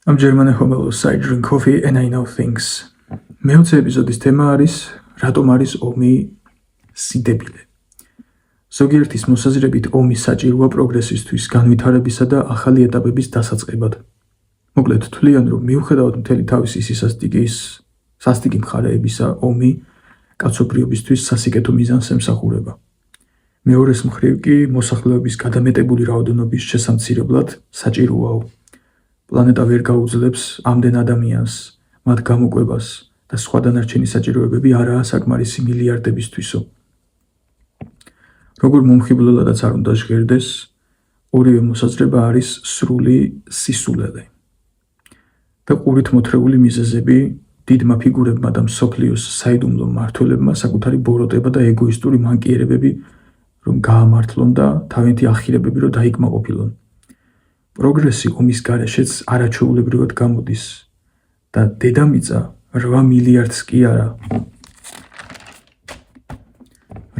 I'm German homelos, I drink coffee and I know things. მეოცე ეპიზოდის თემა არის რატომ არის ომი სიდებილე. ზოგიერთის მოსაზრებით ომი საჭიროა პროგრესისთვის, განვითარებისა და ახალი ეტაპების დასაწყებად. მოკლედ თვლიან, რომ მიუხედავად მთელი თავისი სასტიკი მხარეებისა, ომი კაცობრიობისთვის სასიკეთო მიზანს ემსახურება. მეორეს მხრივ კი მოსახლეობის გადამეტებული რაოდენობის შესამცირებლად საჭიროაო. პლანეტა ვერ გაუძლებს ამდენ ადამიანს, მათ გამოკვებას და სხვა დანარჩენი საჭიროებები არაა საკმარისი მილიარდებისთვისო. როგორ მომხიბლელადაც არ უნდა ჟღერდეს, ორივე მოსაზრება არის სრული სისულელე. და ყურით მოთხრეული მიზეზები დიდმა ფიგურებმა და მსოფლიოს საიდუმლო მმართველებმა საკუთარი ბოროტება და ეგოისტური მანკიერებები რომ გაამართლონ და თავიანთი ახირებები რომ დაიკმაყოფილონ. პროგრესი ომის გარეშეც არაჩვეულებრივად გამოდის და დედამიწა 8 მილიარდს კი არა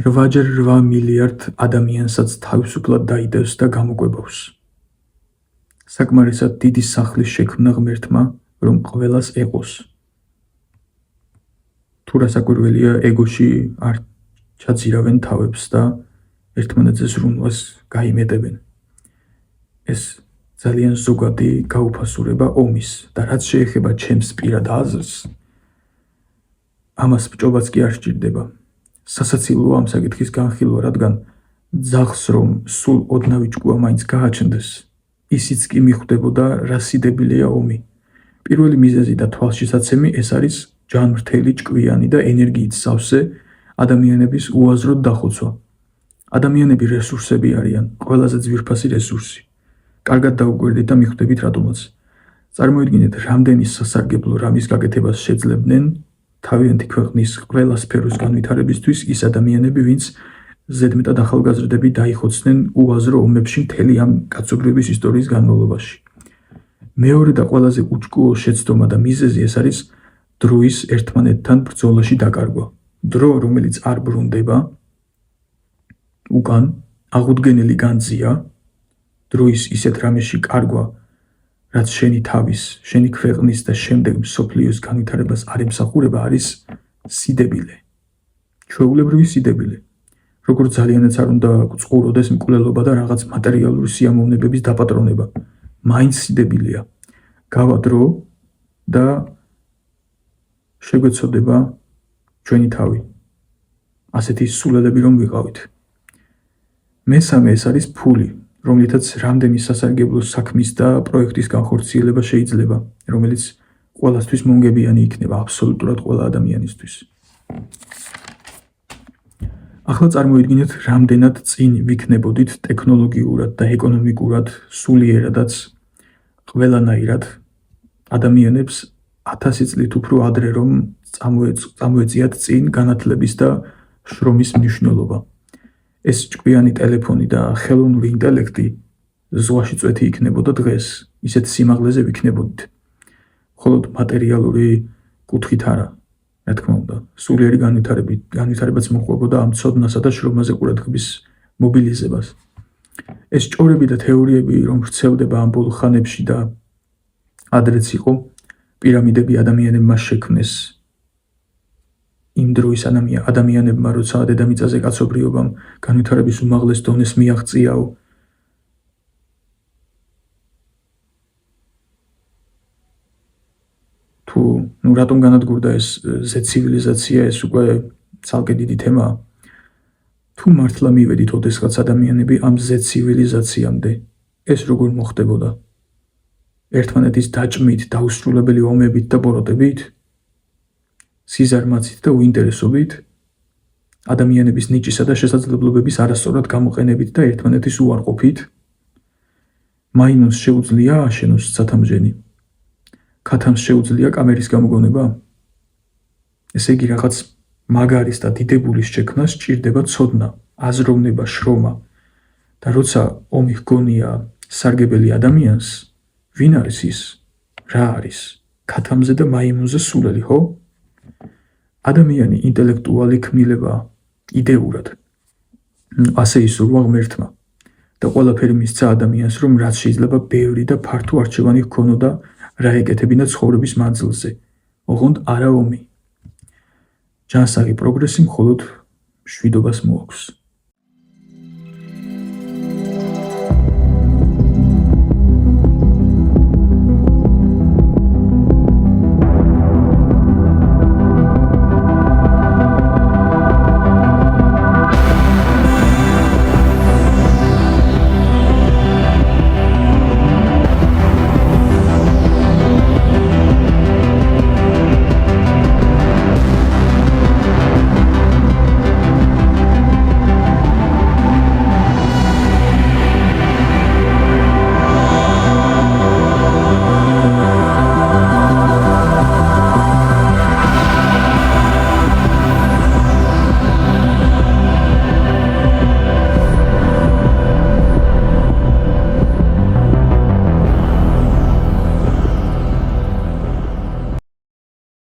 8 მილიარდ ადამიანსაც თავისუფლად დაიდევს და გამოკვებავს. საკმარისად დიდი სახლის შექმნა ღმერთმა რომ ყველას ეყოს. თუ რასაკვირველია ეგოში არ ჩაძირავენ თავებს და ერთმანეთზე ზრუნვას გაიმეტებენ. ეს ძალიან ზოგადი გაუფასურება ომის და რაც შეეხება ჩემს პირად აზრს, ამას ბჭობაც კი არ სჭირდება. სასაცილოა ამ საკითხის განხილვა, რადგან ძაღლს რომ სულ ოდნავი ჭკუა მაინც გააჩნდეს, ისიც კი მიხვდებოდა რა სიდებილია ომი. პირველი მიზეზი და თვალშისაცემი ეს არის ჯანმრთელი, ჭკვიანი და ენერგიით სავსე ადამიანების უაზროდ დახოცვა. ადამიანები რესურსები არიან, ყველაზე ძვირფასი რესურსი. კარგად დაუკვირდით და მიხვდებით რატომაც. წარმოიდგინეთ, რამდენი სასარგებლო რამის გაკეთებას შეძლებდნენ თავიანთი ქვეყნის ყველა სფეროს განვითარებისთვის ის ადამიანები, ვინც ზედმეტად ახალგაზრდები დაიხოცნენ უაზრო ომებში მთელი ამ კაცობრიობის ისტორიის განმავლობაში. მეორე და ყველაზე უჭკუო შეცდომა და მიზეზი ეს არის დროის ერთმანეთთან ბრძოლაში დაკარგვა. დრო, რომელიც არ ბრუნდება, უკან აღუდგენელი განძია, დროის ისეთ რამეში კარგვა, რაც შენი თავის, შენი ქვეყნის და შემდეგ მსოფლიოს განვითარებას არ ემსახურება, არის სიდებილე. ჩვეულებრივი სიდებილე. როგორც ძალიანაც არ უნდა გწყუროდეს მკვლელობა და რაღაც მატერიალური სიამოვნებების დაპატრონება. მაინც სიდებილია. გავა დრო და შეგვეცოდება ჩვენი თავი. ასეთი სულელები რომ ვიყავით. მესამე ეს არის ფული, რომლითაც რამდენი სასარგებლო საქმის და პროექტის განხორციელება შეიძლება, რომელიც ყველასთვის მომგებიანი იქნება, აბსოლუტურად ყველა ადამიანისთვის. ახლა წარმოიდგინეთ, რამდენად წინ ვიქნებოდით ტექნოლოგიურად და ეკონომიკურად, სულიერადაც, ყველანაირად ადამიანებს 1000 წლით უფრო ადრე რომ წამოეწიათ წინ განათლების და შრომის მნიშვნელობა. ეს ჭკვიანი ტელეფონი და ხელოვნური ინტელექტი ზღვაში წვეთი იქნებოდა დღეს, ისეთ სიმაღლეზე ვიქნებოდით. მხოლოდ მატერიალური კუთხით არა, რა თქმა უნდა, სულიერი განვითარებაც მოჰყვებოდა ამ ცოდნასა და შრომაზე ყურადღების მობილიზებას. ეს ჭორები და თეორიები რომ ვრცელდება ამ ბოლო ხანებში და ადრეც იყო, პირამიდები ადამიანებმა შექმნეს. იმ დროის ადამიანებმა, როცა დედამიწაზე კაცობრიობამ განვითარების უმაღლეს დონეს მიაღწიაო. რატომ განადგურდა ეს ცივილიზაცია, ეს უკვე ცალკე დიდი თემაა. თუ მართლა მივედით ოდესღაც ადამიანები ამ ცივილიზაციამდე, ეს როგორ მოხდებოდა? ერთმანეთის დაჭმით, დაუსრულებელი ომებით და ბოროტებით? სიზარმაცით და უინტერესობით? ადამიანების ნიჭისა და შესაძლებლობების არასწორად გამოყენებით და ერთმანეთის უარყოფით? მაინონს შეუძლია აშენოს ცათამბჯენი? ქათამს შეუძლია კამერის გამოგონება? ესე იგი რაღაც მაგარის და დიდებულის შექმნას სჭირდება ცოდნა, აზროვნება, შრომა. და როცა ომი ჰგონია სარგებელი ადამიანს, ვინ არის ის? რა არის? ქათამზე და მაიმუნზე სულელი, ხო? ადამიანი ინტელექტუალი ქმნილება იდეურად. ასე ისურვა ღმერთმა. და ყველაფერი მისცა ადამიანს, რომ რაც შეიძლება ბევრი და ფართო არჩევანი ჰქონოდა რა ეკეთებინა ცხოვრების მანძილზე, ოღონდ არა ომი. ჯანსაღი პროგრესი მხოლოდ მშვიდობას მოაქვს.